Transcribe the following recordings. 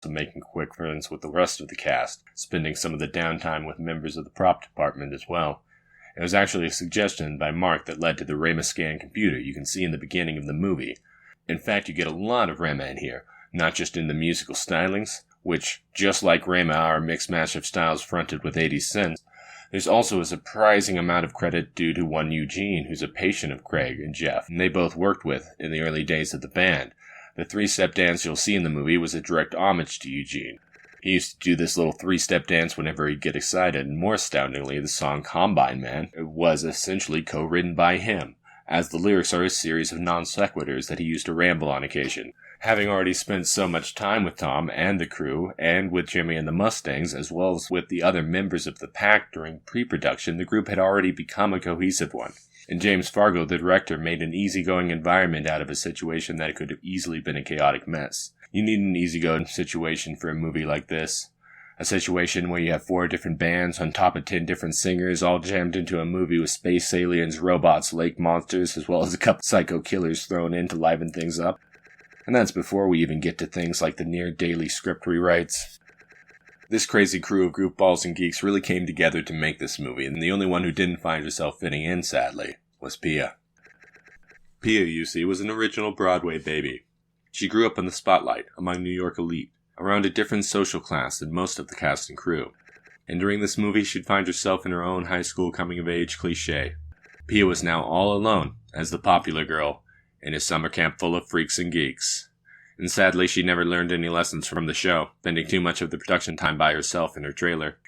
making quick friends with the rest of the cast, spending some of the downtime with members of the prop department as well. It was actually a suggestion by Mark that led to the Rhema scan computer you can see in the beginning of the movie. In fact, you get a lot of Rhema in here, not just in the musical stylings, which, just like Rhema, are a mixed match of styles fronted with 80s synths. There's also a surprising amount of credit due to one Eugene, who's a patient of Craig and Jeff, and they both worked with in the early days of the band. The three-step dance you'll see in the movie was a direct homage to Eugene. He used to do this little three-step dance whenever he'd get excited, and more astoundingly, the song Combine Man was essentially co-written by him, as the lyrics are a series of non-sequiturs that he used to ramble on occasion. Having already spent so much time with Tom and the crew, and with Jimmy and the Mustangs, as well as with the other members of the pack during pre-production, the group had already become a cohesive one. And James Fargo, the director, made an easygoing environment out of a situation that could have easily been a chaotic mess. You need an easygoing situation for a movie like this. A situation where you have 4 different bands on top of 10 different singers, all jammed into a movie with space aliens, robots, lake monsters, as well as a couple psycho killers thrown in to liven things up. And that's before we even get to things like the near-daily script rewrites. This crazy crew of goofballs and geeks really came together to make this movie, and the only one who didn't find herself fitting in, sadly, was Pia. Pia, you see, was an original Broadway baby. She grew up in the spotlight, among New York elite, around a different social class than most of the cast and crew. And during this movie, she'd find herself in her own high school coming-of-age cliché. Pia was now all alone, as the popular girl, in a summer camp full of freaks and geeks. And sadly, she never learned any lessons from the show, spending too much of the production time by herself in her trailer.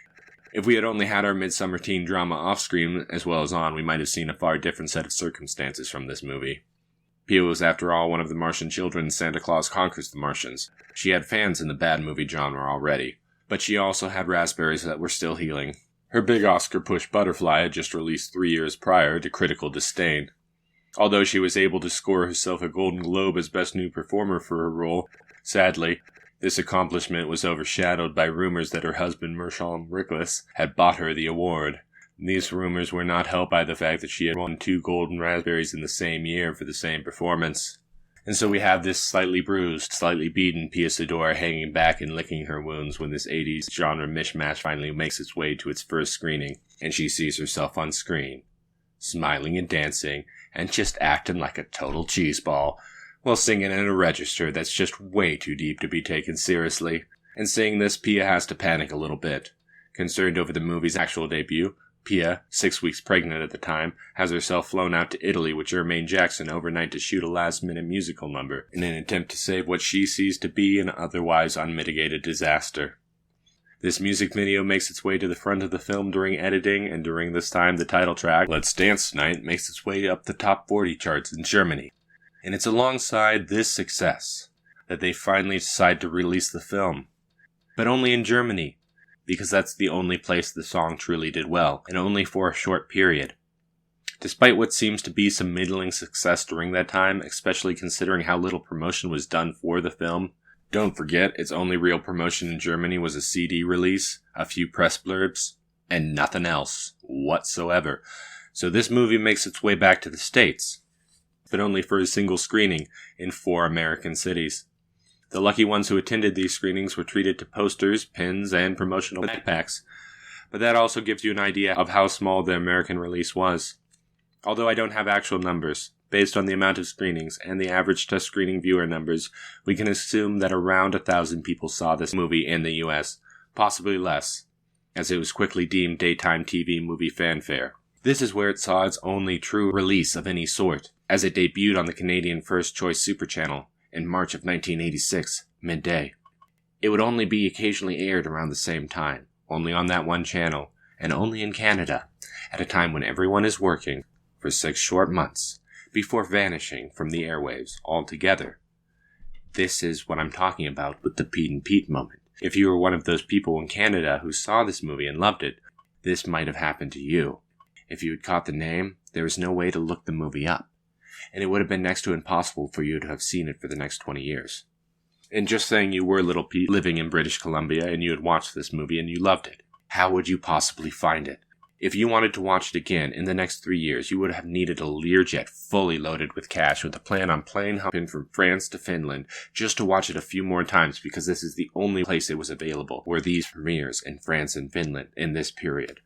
If we had only had our midsummer teen drama off-screen as well as on, we might have seen a far different set of circumstances from this movie. Pia was, after all, one of the Martian children in Santa Claus Conquers the Martians. She had fans in the bad movie genre already, but she also had raspberries that were still healing. Her big Oscar push Butterfly had just released 3 years prior to critical disdain. Although she was able to score herself a Golden Globe as Best New Performer for her role, sadly, this accomplishment was overshadowed by rumors that her husband Mershon Rickless had bought her the award. These rumors were not helped by the fact that she had won 2 Golden Raspberries in the same year for the same performance. And so we have this slightly bruised, slightly beaten Pia Sedora hanging back and licking her wounds when this 80s genre mishmash finally makes its way to its first screening, and she sees herself on screen, smiling and dancing, and just acting like a total cheeseball, while singing in a register that's just way too deep to be taken seriously. And seeing this, Pia has to panic a little bit. Concerned over the movie's actual debut, Pia, 6 weeks pregnant at the time, has herself flown out to Italy with Jermaine Jackson overnight to shoot a last-minute musical number in an attempt to save what she sees to be an otherwise unmitigated disaster. This music video makes its way to the front of the film during editing, and during this time the title track, Let's Dance Tonight, makes its way up the top 40 charts in Germany. And it's alongside this success that they finally decide to release the film. But only in Germany, because that's the only place the song truly did well, and only for a short period. Despite what seems to be some middling success during that time, especially considering how little promotion was done for the film, don't forget its only real promotion in Germany was a CD release, a few press blurbs, and nothing else whatsoever. So this movie makes its way back to the States, but only for a single screening in 4 American cities. The lucky ones who attended these screenings were treated to posters, pins, and promotional backpacks, but that also gives you an idea of how small the American release was. Although I don't have actual numbers, based on the amount of screenings and the average test screening viewer numbers, we can assume that around 1,000 people saw this movie in the US, possibly less, as it was quickly deemed daytime TV movie fanfare. This is where it saw its only true release of any sort, as it debuted on the Canadian First Choice Super Channel in March of 1986, midday. It would only be occasionally aired around the same time, only on that one channel, and only in Canada, at a time when everyone is working, for 6 short months, before vanishing from the airwaves altogether. This is what I'm talking about with the Pete and Pete moment. If you were one of those people in Canada who saw this movie and loved it, this might have happened to you. If you had caught the name, there was no way to look the movie up, and it would have been next to impossible for you to have seen it for the next 20 years. And just saying you were Little Pete living in British Columbia and you had watched this movie and you loved it, how would you possibly find it? If you wanted to watch it again in the next 3 years, you would have needed a Learjet fully loaded with cash with a plan on plane hopping from France to Finland just to watch it a few more times, because this is the only place it was available were these premieres in France and Finland in this period.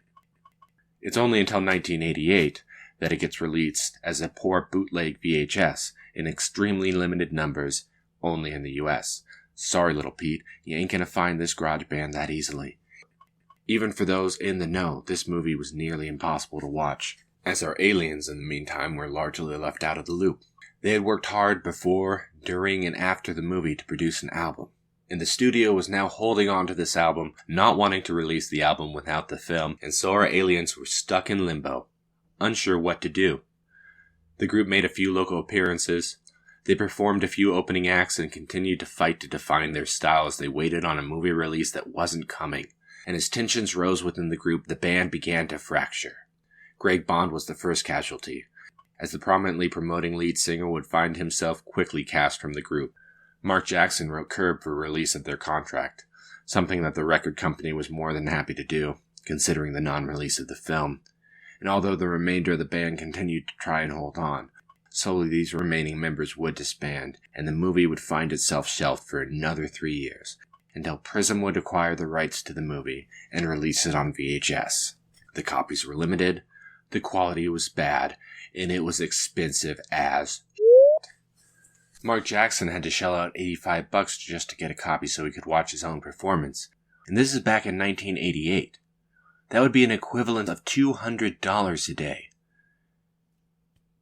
It's only until 1988 that it gets released as a poor bootleg VHS in extremely limited numbers only in the US. Sorry, little Pete, you ain't gonna find this garage band that easily. Even for those in the know, this movie was nearly impossible to watch, as our aliens in the meantime were largely left out of the loop. They had worked hard before, during, and after the movie to produce an album, and the studio was now holding on to this album, not wanting to release the album without the film, and so our aliens were stuck in limbo, unsure what to do. The group made a few local appearances. They performed a few opening acts and continued to fight to define their style as they waited on a movie release that wasn't coming. And as tensions rose within the group, the band began to fracture. Greg Bond was the first casualty, as the prominently promoting lead singer would find himself quickly cast from the group. Mark Jackson wrote curb for release of their contract, something that the record company was more than happy to do, considering the non-release of the film. And although the remainder of the band continued to try and hold on, slowly these remaining members would disband, and the movie would find itself shelved for another 3 years, until Prism would acquire the rights to the movie and release it on VHS. The copies were limited, the quality was bad, and it was expensive as Mark Jackson had to shell out $85 just to get a copy so he could watch his own performance. And this is back in 1988. That would be an equivalent of $200 a day.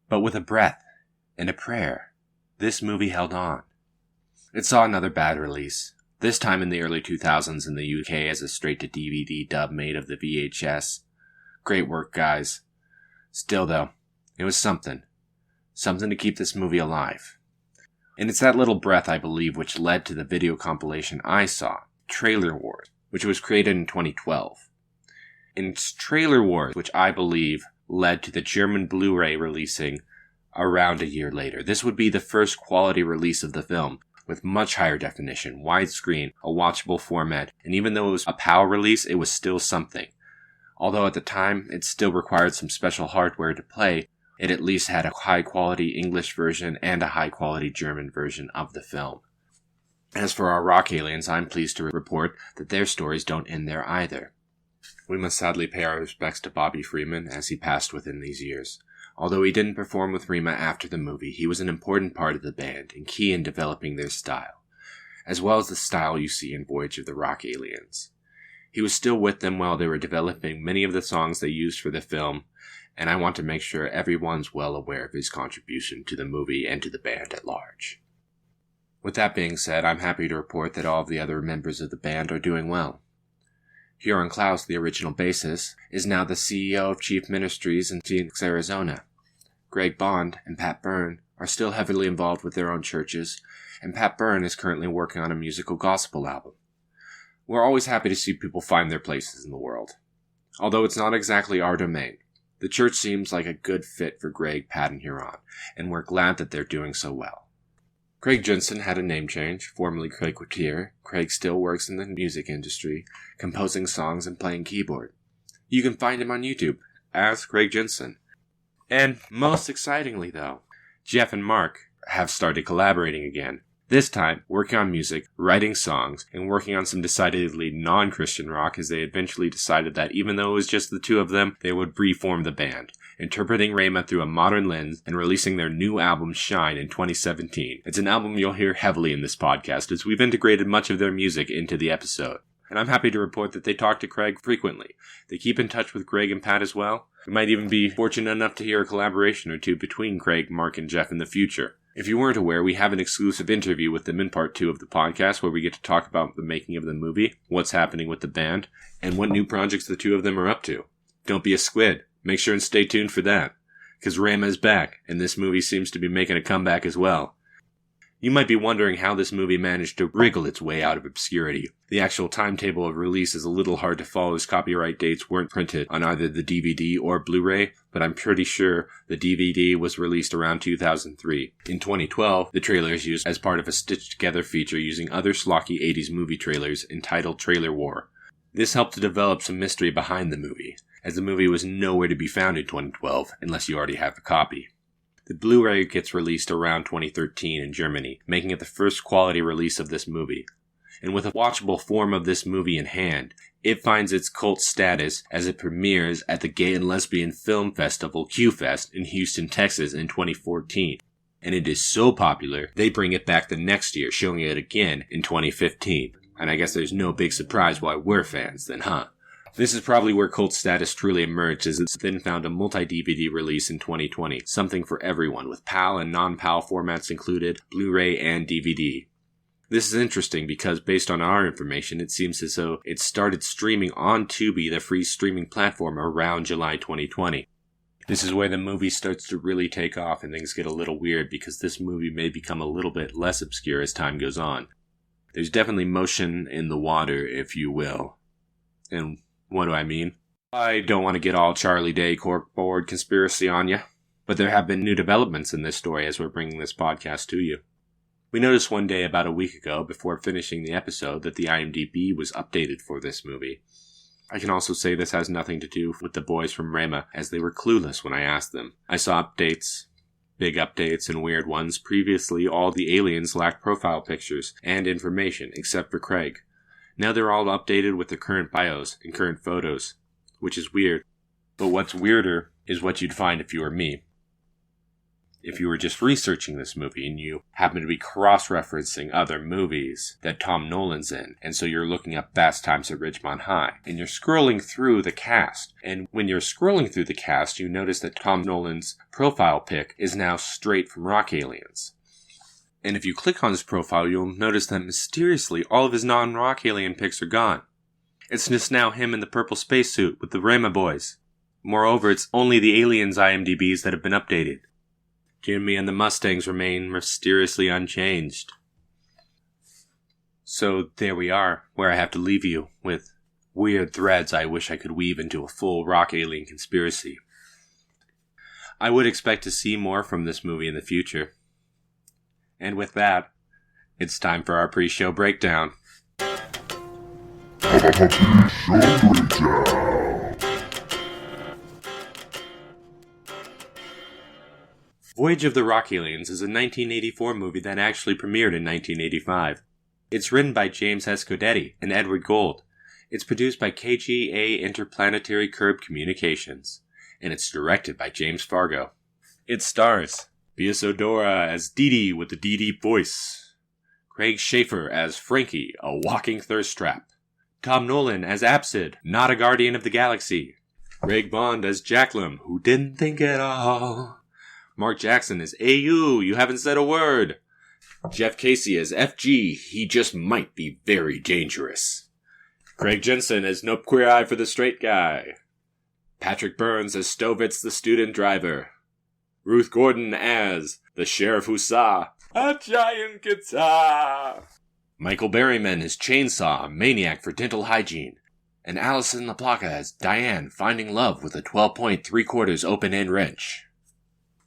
But with a breath and a prayer, this movie held on. It saw another bad release, this time in the early 2000s in the UK as a straight-to-DVD dub made of the VHS. Great work, guys. Still, though, it was something. Something to keep this movie alive. And it's that little breath, I believe, which led to the video compilation I saw, Trailer Wars, which was created in 2012. And it's Trailer Wars, which I believe led to the German Blu-ray releasing around a year later. This would be the first quality release of the film, with much higher definition, widescreen, a watchable format, and even though it was a PAL release, it was still something. Although at the time, it still required some special hardware to play, it at least had a high-quality English version and a high-quality German version of the film. As for our rock aliens, I'm pleased to report that their stories don't end there either. We must sadly pay our respects to Bobby Freeman as he passed within these years. Although he didn't perform with Rhema after the movie, he was an important part of the band and key in developing their style, as well as the style you see in Voyage of the Rock Aliens. He was still with them while they were developing many of the songs they used for the film, and I want to make sure everyone's well aware of his contribution to the movie and to the band at large. With that being said, I'm happy to report that all of the other members of the band are doing well. Huron Klaus, the original bassist, is now the CEO of Chief Ministries in Phoenix, Arizona. Greg Bond and Pat Byrne are still heavily involved with their own churches, and Pat Byrne is currently working on a musical gospel album. We're always happy to see people find their places in the world. Although it's not exactly our domain, the church seems like a good fit for Greg, Pat, and Huron, and we're glad that they're doing so well. Craig Jensen had a name change, formerly Craig Quatier. Craig still works in the music industry, composing songs and playing keyboard. You can find him on YouTube as Craig Jensen. And most excitingly though, Jeff and Mark have started collaborating again. This time, working on music, writing songs, and working on some decidedly non-Christian rock as they eventually decided that even though it was just the two of them, they would reform the band, interpreting Rhema through a modern lens and releasing their new album Shine in 2017. It's an album you'll hear heavily in this podcast as we've integrated much of their music into the episode. And I'm happy to report that they talk to Craig frequently. They keep in touch with Greg and Pat as well. We might even be fortunate enough to hear a collaboration or two between Craig, Mark, and Jeff in the future. If you weren't aware, we have an exclusive interview with them in part 2 of the podcast where we get to talk about the making of the movie, what's happening with the band, and what new projects the two of them are up to. Don't be a squid. Make sure and stay tuned for that, because Rhema is back, and this movie seems to be making a comeback as well. You might be wondering how this movie managed to wriggle its way out of obscurity. The actual timetable of release is a little hard to follow as copyright dates weren't printed on either the DVD or Blu-ray, but I'm pretty sure the DVD was released around 2003. In 2012, the trailer is used as part of a stitched-together feature using other schlocky 80s movie trailers entitled Trailer War. This helped to develop some mystery behind the movie, as the movie was nowhere to be found in 2012 unless you already have a copy. The Blu-ray gets released around 2013 in Germany, making it the first quality release of this movie. And with a watchable form of this movie in hand, it finds its cult status as it premieres at the Gay and Lesbian Film Festival Q-Fest in Houston, Texas in 2014. And it is so popular, they bring it back the next year, showing it again in 2015. And I guess there's no big surprise why we're fans then, huh? This is probably where cult status truly emerged, as it's then found a multi-DVD release in 2020, something for everyone, with PAL and non-PAL formats included, Blu-ray and DVD. This is interesting because, based on our information, it seems as though it started streaming on Tubi, the free streaming platform, around July 2020. This is where the movie starts to really take off and things get a little weird, because this movie may become a little bit less obscure as time goes on. There's definitely motion in the water, if you will. And what do I mean? I don't want to get all Charlie Day corkboard conspiracy on you, but there have been new developments in this story as we're bringing this podcast to you. We noticed one day about a week ago, before finishing the episode, that the IMDb was updated for this movie. I can also say this has nothing to do with the boys from Rhema, as they were clueless when I asked them. I saw updates, big updates and weird ones. Previously, all the aliens lacked profile pictures and information, except for Craig. Now they're all updated with the current bios and current photos, which is weird. But what's weirder is what you'd find if you were me. If you were just researching this movie and you happen to be cross-referencing other movies that Tom Nolan's in, and so you're looking up Fast Times at Ridgemont High, and you're scrolling through the cast, and when you're scrolling through the cast, you notice that Tom Nolan's profile pic is now straight from Rock Aliens. And if you click on his profile, you'll notice that mysteriously all of his non-Rock Alien pics are gone. It's just now him in the purple spacesuit with the Rhema boys. Moreover, it's only the Aliens IMDb's that have been updated. Jimmy and the Mustangs remain mysteriously unchanged. So there we are, where I have to leave you with weird threads I wish I could weave into a full Rock Alien conspiracy. I would expect to see more from this movie in the future. And with that, it's time for our pre-show breakdown. Voyage of the Rock Aliens is a 1984 movie that actually premiered in 1985. It's written by James S. Codetti and Edward Gold. It's produced by KGA Interplanetary Curb Communications. And it's directed by James Fargo. It stars Biasodora as Dee Dee with the Dee Dee voice, Craig Schaefer as Frankie, a walking thirst trap, Tom Nolan as Absid, not a guardian of the galaxy, Greg Bond as Jacklum, who didn't think at all, Mark Jackson as AU, you haven't said a word, Jeff Casey as FG, he just might be very dangerous, Craig Jensen as Nope Queer Eye for the Straight Guy, Patrick Burns as Stovitz the student driver, Ruth Gordon as the sheriff who saw a giant guitar. Michael Berryman as Chainsaw, a maniac for dental hygiene. And Alison LaPlaca as Diane, finding love with a 12-point 3/4 open-end wrench.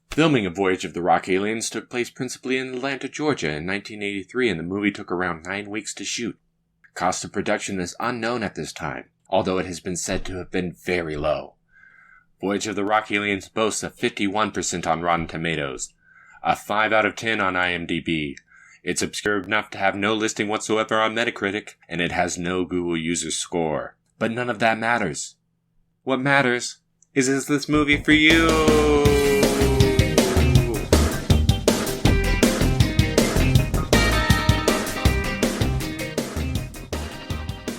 Filming of Voyage of the Rock Aliens took place principally in Atlanta, Georgia in 1983, and the movie took around 9 weeks to shoot. Cost of production is unknown at this time, although it has been said to have been very low. Voyage of the Rock Aliens boasts a 51% on Rotten Tomatoes, a 5 out of 10 on IMDb. It's obscure enough to have no listing whatsoever on Metacritic, and it has no Google user score. But none of that matters. What matters is this movie for you?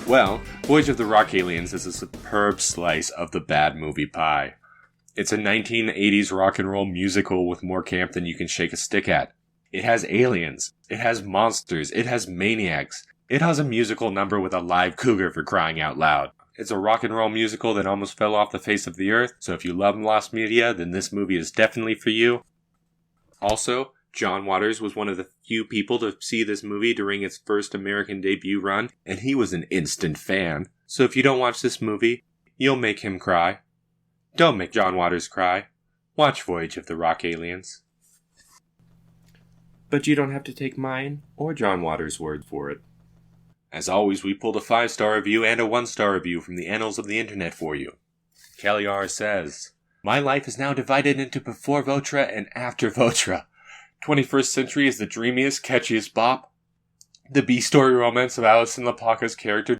Well, Voyage of the Rock Aliens is a superb slice of the bad movie pie. It's a 1980s rock and roll musical with more camp than you can shake a stick at. It has aliens. It has monsters. It has maniacs. It has a musical number with a live cougar, for crying out loud. It's a rock and roll musical that almost fell off the face of the earth, so if you love lost media, then this movie is definitely for you. Also, John Waters was one of the few people to see this movie during its first American debut run, and he was an instant fan. So if you don't watch this movie, you'll make him cry. Don't make John Waters cry. Watch Voyage of the Rock Aliens. But you don't have to take mine or John Waters' word for it. As always, we pulled a 5-star review and a 1-star review from the annals of the internet for you. Cagliar says, "My life is now divided into before Votra and after Votra. 21st Century is the dreamiest, catchiest bop. The B-story romance of Alison Lapaka's character